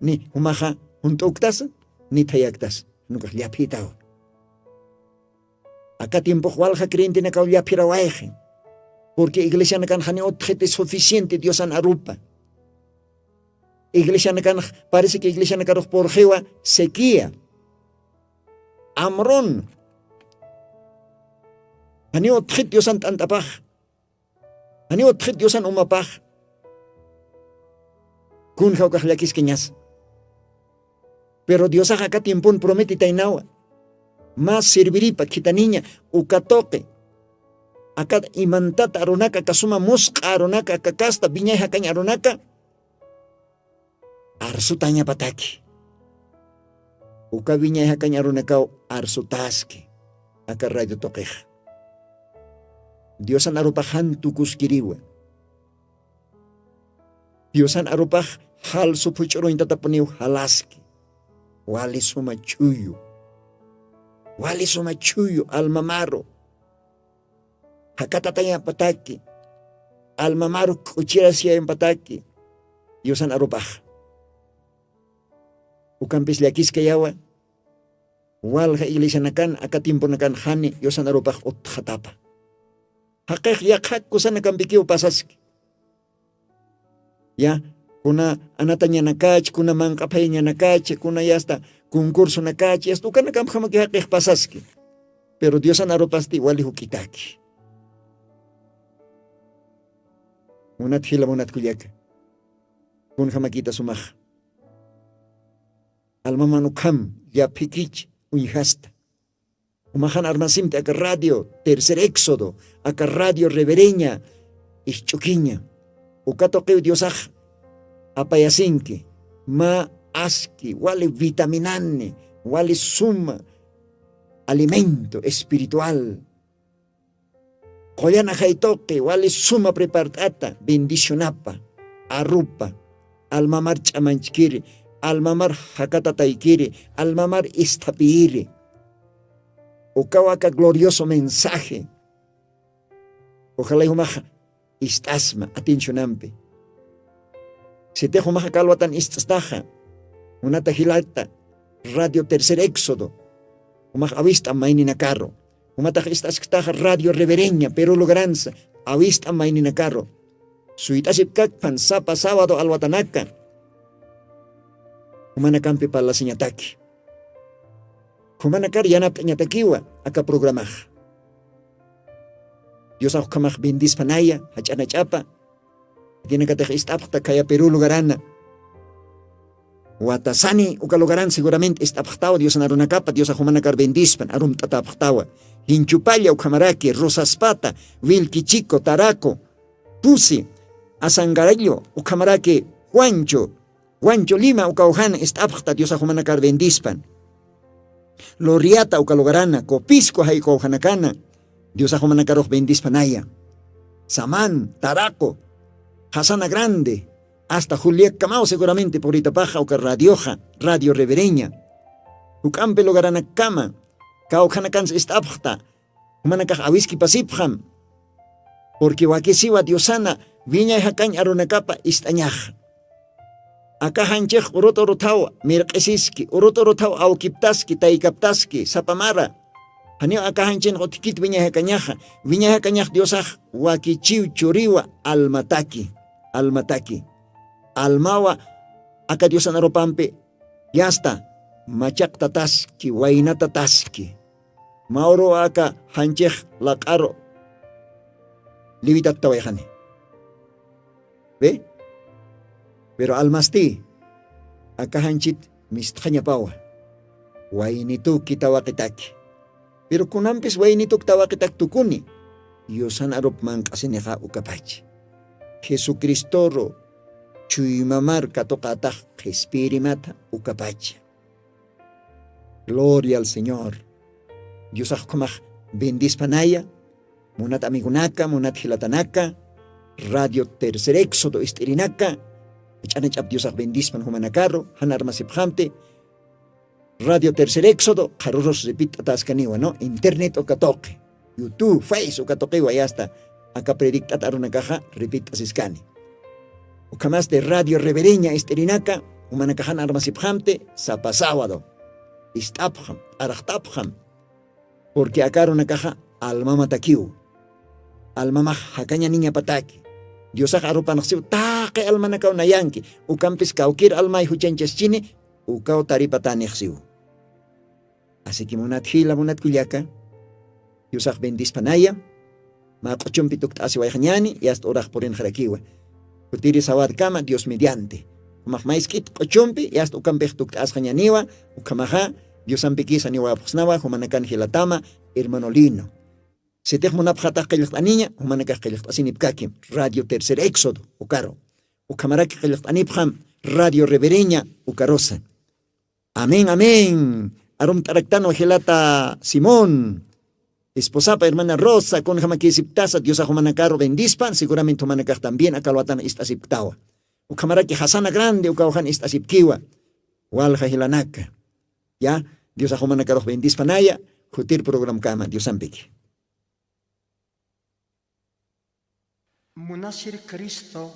ni humaja junto uktas ni tayaktas. Nunca liapitao. Acá tiempo hualja creyente na kau liapira waeje. Porque iglesia na kan jane otjete suficiente Dios an arupa. Iglesia na kan parece que iglesia na karoj por jewa sequía. Amron. Jane otjet Dios an tantapaj. Ani otjet Diosan umapaj. Kun jaukajlakis keñas. Pero Dios acá tiempo promete tainawa. Más serviripa kita niña ukatoque. Acá imantata aronaka kasuma musqa aronaka kakasta viñay hakaña aronaka. Arsutaña pataki. Uka viñay hakaña aronaka arsutaski. Acá radio toqueja. Diosan arupahan tukus kiriwa. Diosan arupah hal supuchoro intatapuniw halaski. Wali suma chuyo. Wali suma chuyo almamaro. Hakatataya pataki. Almamaro kuchira siya yung pataki. Diosan arupah. Ukampis liakis kayawa. Wal ha iglesia nakan akatimpo nakan hani Diosan arupah ot hatapa. Hakek yakak kusan nakambikiw pasaski. ya kuna anata ñanakach, kuna mankapay ñanakach, kuna ya hasta concurso nakach, ya ukana kam hamaki haqih pasaski. Pero Dios anaropasti wali hukitaki. Munat hila munat kuliaka. Kun hamakita sumaj. Alma manukam ya pikich uñhasta. Umahan armasimte acá radio Tercer Éxodo, acá radio Revereña, Ichuquiña. Ukatoqeu Diosaj apayasinki, ma aski, wale vitaminane, wale suma alimento espiritual. Koyana jaitoque, wale suma preparata, bendicionapa, arrupa, almamar chamanchkiri, almamar hakata taikiri, almamar istapiri. Ukawaka glorioso mensaje. Ojalá humaja istasma, atencionampe. Si te humaja kalwatan istastaja, una tajilata, radio Tercer Éxodo, humaja avista mainina carro. Umatah istastaja radio Revereña, Perú Logranza, avista mainina carro. Suitasip kakpan, sapa sábado alwatanaka. Humana campi para la señataki. Humana kar yanap ñatakiwa aka programaj. Dios kamaj bendis panaya, hachana chapa. Tiene que tener esta kaya Perú lugarana. Watasani uka lugaran seguramente esta Dios anaruna capa, Dios humana kar bendispan, arum tataptawa. Hinchupalla ukamaraki, rosaspata, vilki chico, taraco, pusi, asangarello, ukamaraki, Juancho Lima ukauhan esta Dios humana kar bendispan. Loriata ukalogarana, Copisco haiko hanakana, Dios ahumana karoh bendispanaya. Samán, Taraco, Hasana Grande, hasta Juliet Camao seguramente por Itapaja o Radioja, Radio Revereña. Ucampe logarana cama, Kauhanakans estabhta, Humanakaj awiski pasipjam, porque wakisiwa Diosana, viña hakan arunakapa istañaj. Acá hanchej urotorotau, mirqesiski, urotorotau aukiptaski, taikaptaski, sapamara. Hanio acá hanchen otikit viña hakañaj Diosaj, wakichiu churiwa almataki. Almawa, acá Diosan aropampe, yasta, machak tataski, waina tataski. Mauro acá hanchej lakaro, libitat tawajane. ¿Ve? Pero almasti, acá hanchit mistjaña pawa, wainitu kitawakitaki. Pero kunampis wainitu kitawakitak tukuni, Diosan arop man kasineja ukapachi. Jesucristoro, chuymamar katokataj jespirimata ukapachi. Gloria al Señor. Diosaj kumaj bendispanaya, munat amigunaka, munat hilatanaka, radio Tercer Éxodo istirinaka, Chanachap Diosaj bendispan humanacarro, hanar masipjamte, Radio Tercer Éxodo, Jaruros repita tascaniwa, ¿no? Internet o katoque, YouTube, Facebook o katoque, ya está. Acá predictat una caja, repita siscani. O camas de Radio Revereña Esterinaca, humanacajan armasipjamte, sapa sábado. Istapjam, arachtapjam. Porque acá una caja, almama takiu. Almama jacaña niña pataki. Diosaj arupanaqsiu taaqe almanakaw nayanki ukampis kawkir almay huchanchas chini ukaw taripataniqsiu. Así que munat hila munat kullaka Diosaj bendispanaya maq'uchumpi tukt'asi wayqñani y hasta oraj porin jarakiwa kutiri sawad kama Dios mediante maqmayskit q'uchumpi y hasta ukampej tukt'asqañaniwa ukamaja Diosampikisa niwapusnawa humanakan hilatama hermano Lino. Se te munapjata qilq niña, humanaka qilq asinipkakim, Radio Tercer Éxodo, ukaro. Ukamaraki qilq anipjam, Radio Revereña, ukarosa. Amén, amén. Arum taraktano gelata Simón. Esposapa hermana Rosa, con jamakisiptasa, Diosa humanakaro bendispan, seguramente humanakaj también akalwatan istasiptawa. Ukamaraki Hasana Grande, ukaujan istasipkiwa. Walja hilanaka. Ya, Diosa humanakaro bendispanaya, jutir program kama, Diosampiki. Munasir Cristo,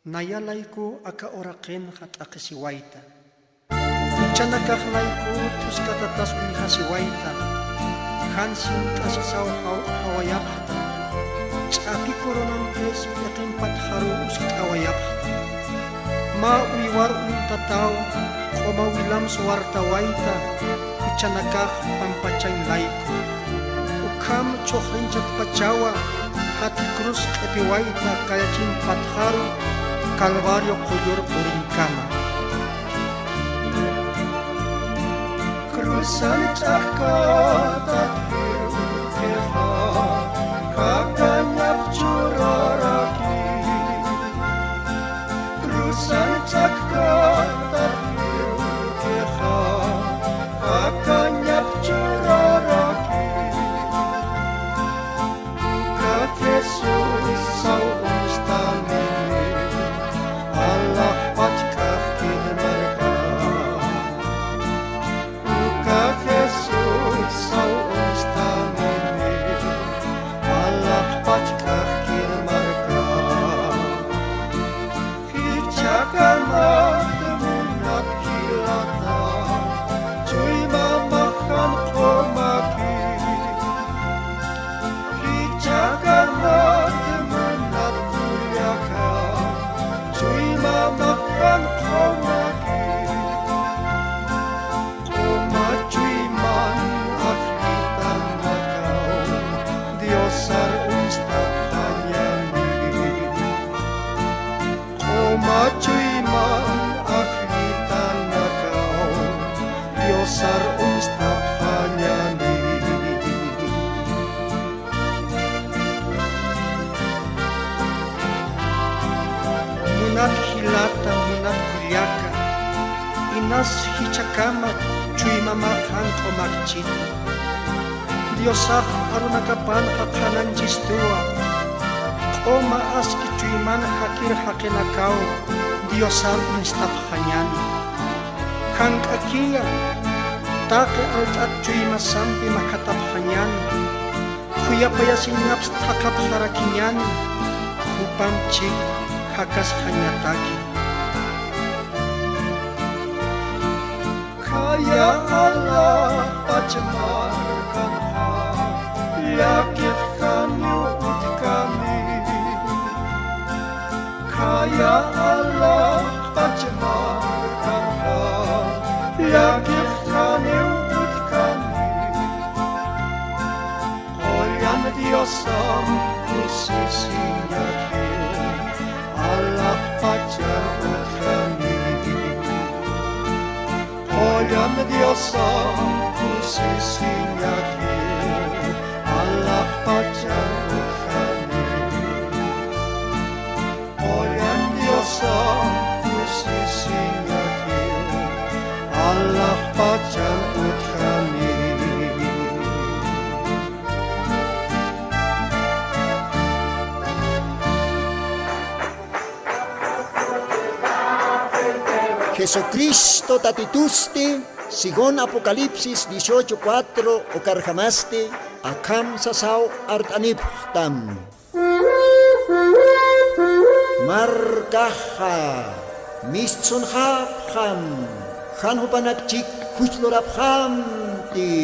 nayalayku aka oraken hat akisiwaita. Chanakaklayku tuskatatas unhasiwaita. Hansin kasisaw hawayapta. Chaki koronampes yakin patharu uskawayapta. ma uiwar tataw koma wilam suwarta waita kuchanakah pampachay laiko ukam chokhrinchat pachawa hati cruz epiwaita kayachin patharu Calvario Coyor Purincama Cruzan Chakata Keha Kakanyap Churaraki Cruzan Chakata Keha Kakanyap Churaraki Ka Jesus Sau Ustami Allah patkah marka Uka Jesus sau ustamini Allah patkah marka Hijakana temunat kilata Cuy mamakan komaki Hijakana temunat kuliaka Makan komaki Koma cuiman akhitan nakau Diosar ustad hanyani Koma cuiman akhitan nakau Diosar ustad hanyani Munat hilata, munat kuliaka Inas hichakama, chuy mamahan komakchita Diosah arunakapan hakanan chistua Koma aski chuyman hakir hakenakao Diosar unstap hanyan Kang akia, take altat chuy masampi makatap hanyan Kuya payasinaps takap harakinyan Hupam chik hakas hanyataki Kaya Allah pacemarkan ha Yakif kami ut kami Kaya Allah pacemarkan ha Yakif kami ut kami Koyan Diosam kusisinya Allah pacar kami Oyam Diosam kusisinya Allah pacar kami Oyam Diosam kusisinya Allah pacar kami Jesucristo tatituste, sigon Apocalipsis 18:4 o karjamaste, akam sasaw artaniptam. Markaha, mistsun hapham, hanhupanakchik huchloraphamti.